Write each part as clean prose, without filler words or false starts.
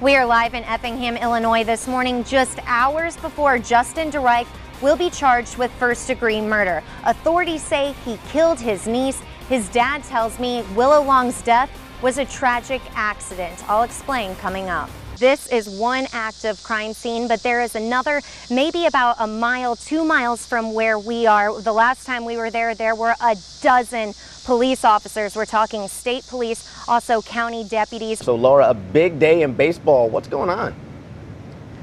We are live in Effingham, Illinois this morning, just hours before Justin DeReich will be charged with first-degree murder. Authorities say he killed his niece. His dad tells me Willow Long's death was a tragic accident. I'll explain coming up. This is one active crime scene, but there is another maybe about a mile, 2 miles from where we are. The last time we were there, there were a dozen police officers. We're talking state police, also county deputies. So Laura, a big day in baseball. What's going on?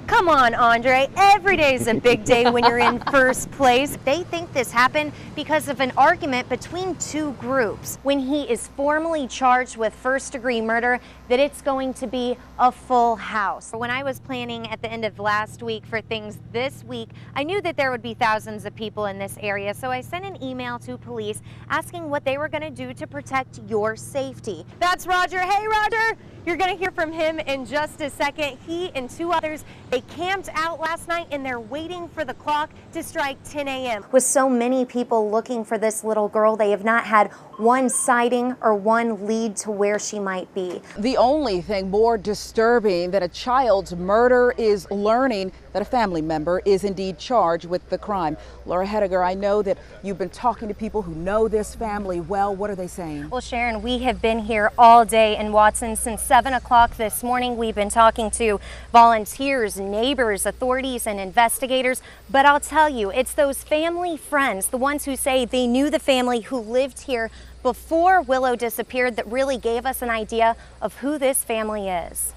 Come on, Andre. Every day is a big day when you're in first place. They think this happened because of an argument between two groups. When he is formally charged with first-degree murder, that it's going to be a full house. When I was planning at the end of last week for things this week, I knew that there would be thousands of people in this area, so I sent an email to police asking what they were going to do to protect your safety. That's Roger. Hey, Roger. You're going to hear from him in just a second. He and two others, they camped out last night and they're waiting for the clock to strike 10 a.m. With so many people looking for this little girl, they have not had one sighting or one lead to where she might be. The only thing more disturbing than a child's murder is learning that a family member is indeed charged with the crime. Laura Hettiger, I know that you've been talking to people who know this family well. What are they saying? Well, Sharon, we have been here all day in Watson since 7 o'clock this morning. We've been talking to volunteers, neighbors, authorities, and investigators. But I'll tell you, it's those family friends, the ones who say they knew the family who lived here before Willow disappeared, that really gave us an idea of who this family is.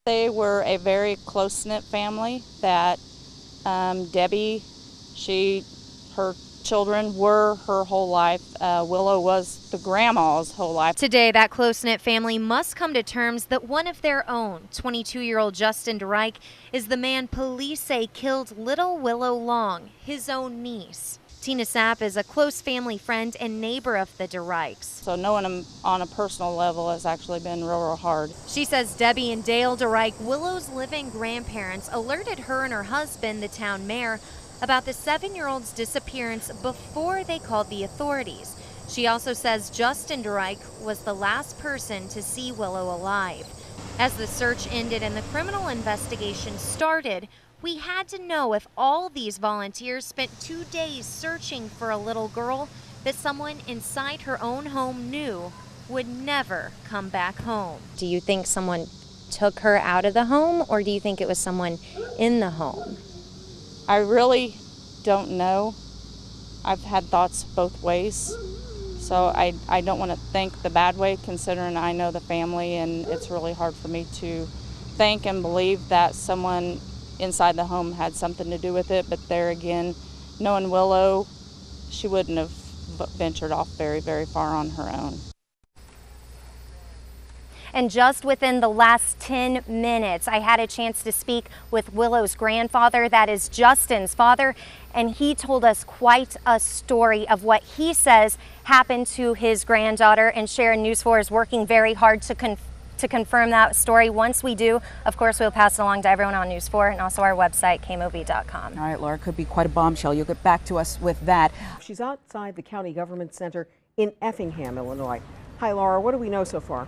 They were a very close-knit family that Debbie, her children were her whole life. Willow was the grandma's whole life. Today, that close-knit family must come to terms that one of their own, 22-year-old Justin DeReich, is the man police say killed little Willow Long, his own niece. Tina Sept is a close family friend and neighbor of the DeReichs. So knowing them on a personal level has actually been real hard. She says Debbie and Dale DeReich, Willow's living grandparents, alerted her and her husband, the town mayor, about the 7-year-old's disappearance before they called the authorities. She also says Justin DeReich was the last person to see Willow alive. As the search ended and the criminal investigation started, we had to know if all these volunteers spent 2 days searching for a little girl that someone inside her own home knew would never come back home. Do you think someone took her out of the home, or do you think it was someone in the home? I really don't know. I've had thoughts both ways. So I don't want to think the bad way, considering I know the family, and it's really hard for me to think and believe that someone inside the home had something to do with it. But there again, knowing Willow, she wouldn't have ventured off very, very far on her own. And just within the last 10 minutes, I had a chance to speak with Willow's grandfather, that is Justin's father, and he told us quite a story of what he says happened to his granddaughter. And Sharon, News 4 is working very hard to confirm that story. Once we do, of course, we'll pass it along to everyone on News 4 and also our website, KMOV.com. All right, Laura, could be quite a bombshell. You'll get back to us with that. She's outside the County Government Center in Effingham, Illinois. Hi, Laura. What do we know so far?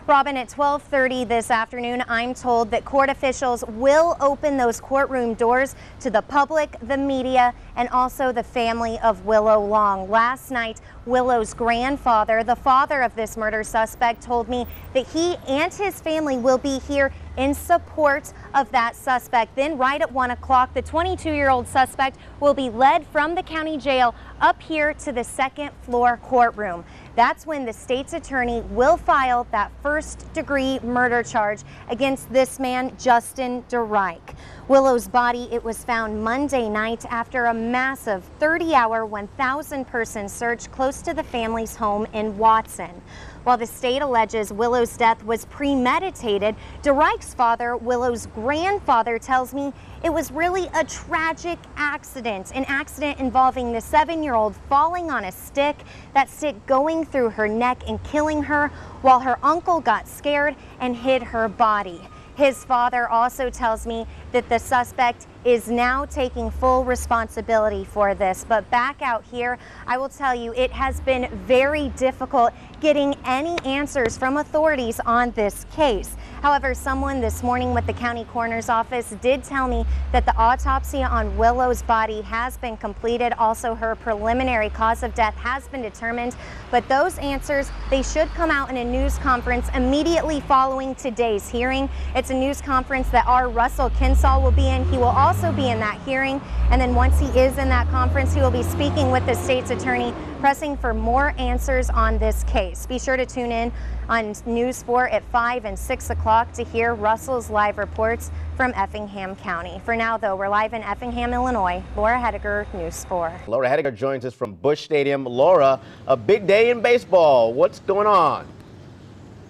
Robin, at 12:30 this afternoon, I'm told that court officials will open those courtroom doors to the public, the media, and also the family of Willow Long. Last night, Willow's grandfather, the father of this murder suspect, told me that he and his family will be here in support of that suspect. Then right at 1 o'clock, the 22-year-old suspect will be led from the county jail up here to the second floor courtroom. That's when the state's attorney will file that first-degree murder charge against this man, Justin DeReich. Willow's body, it was found Monday night after a massive 30-hour, 1,000-person search close to the family's home in Watson. While the state alleges Willow's death was premeditated, DeReich's father, Willow's grandfather, tells me it was really a tragic accident, an accident involving the 7-year-old falling on a stick, that stick going through her neck and killing her, while her uncle got scared and hid her body. His father also tells me that the suspect is now taking full responsibility for this. But back out here, I will tell you, it has been very difficult getting any answers from authorities on this case. However, someone this morning with the county coroner's office did tell me that the autopsy on Willow's body has been completed. Also, her preliminary cause of death has been determined, but those answers, they should come out in a news conference immediately following today's hearing. It's a news conference that our Russell Kinsall will be in. He will also be in that hearing, and then once he is in that conference, he will be speaking with the state's attorney, pressing for more answers on this case. Be sure to tune in on News 4 at 5 and 6 o'clock to hear Russell's live reports from Effingham County. For now, though, we're live in Effingham, Illinois. Laura Hettiger, News 4. Laura Hettiger joins us from Busch Stadium. Laura, a big day in baseball. What's going on?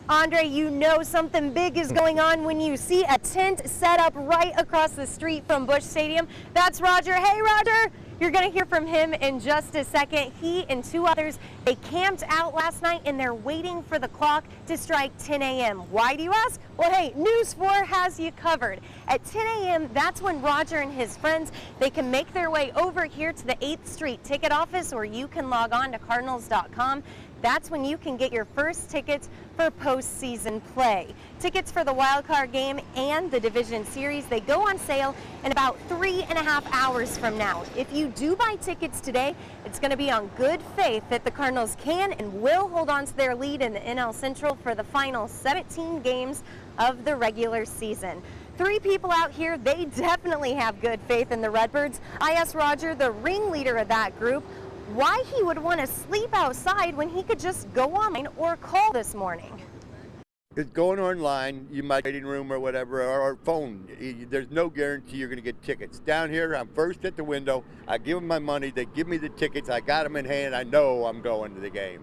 Andre, you know something big is going on when you see a tent set up right across the street from Busch Stadium. That's Roger. Hey, Roger. You're going to hear from him in just a second. He and two others, they camped out last night and they're waiting for the clock to strike 10 a.m. Why do you ask? Well, hey, News 4 has you covered. At 10 a.m., that's when Roger and his friends, they can make their way over here to the 8th Street ticket office, or you can log on to cardinals.com. That's when you can get your first tickets for postseason play. Tickets for the wild card game and the division series, they go on sale in about 3.5 hours from now. If you do buy tickets today, it's going to be on good faith that the Cardinals can and will hold on to their lead in the NL Central for the final 17 games of the regular season. Three people out here, they definitely have good faith in the Redbirds. I asked Roger, the ringleader of that group, why he would want to sleep outside when he could just go online or call this morning. It's going online, you might waiting room or whatever, or phone. There's no guarantee you're going to get tickets. Down here, I'm first at the window. I give them my money. They give me the tickets. I got them in hand. I know I'm going to the game.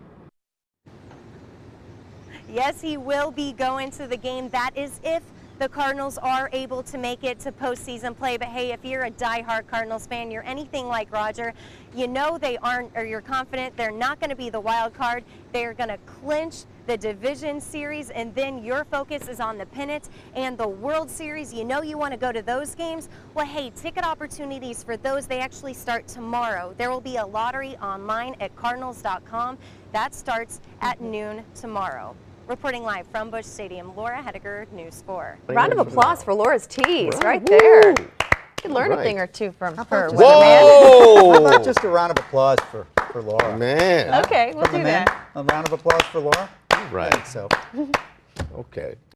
Yes, he will be going to the game. That is if the Cardinals are able to make it to postseason play. But hey, if you're a diehard Cardinals fan, you're anything like Roger, you know they aren't, or you're confident they're not going to be the wild card. They're going to clinch the division series, and then your focus is on the pennant and the World Series. You know you want to go to those games. Well, hey, ticket opportunities for those, they actually start tomorrow. There will be a lottery online at cardinals.com. That starts at noon tomorrow. Reporting live from Busch Stadium, Laura Hettiger, News 4. Round of applause for Laura's tease right there. You could learn a thing or two from her. Whoa! How about just a round of applause for Laura? Man. Okay, we'll do that. A round of applause for Laura? Right. I think so. Okay.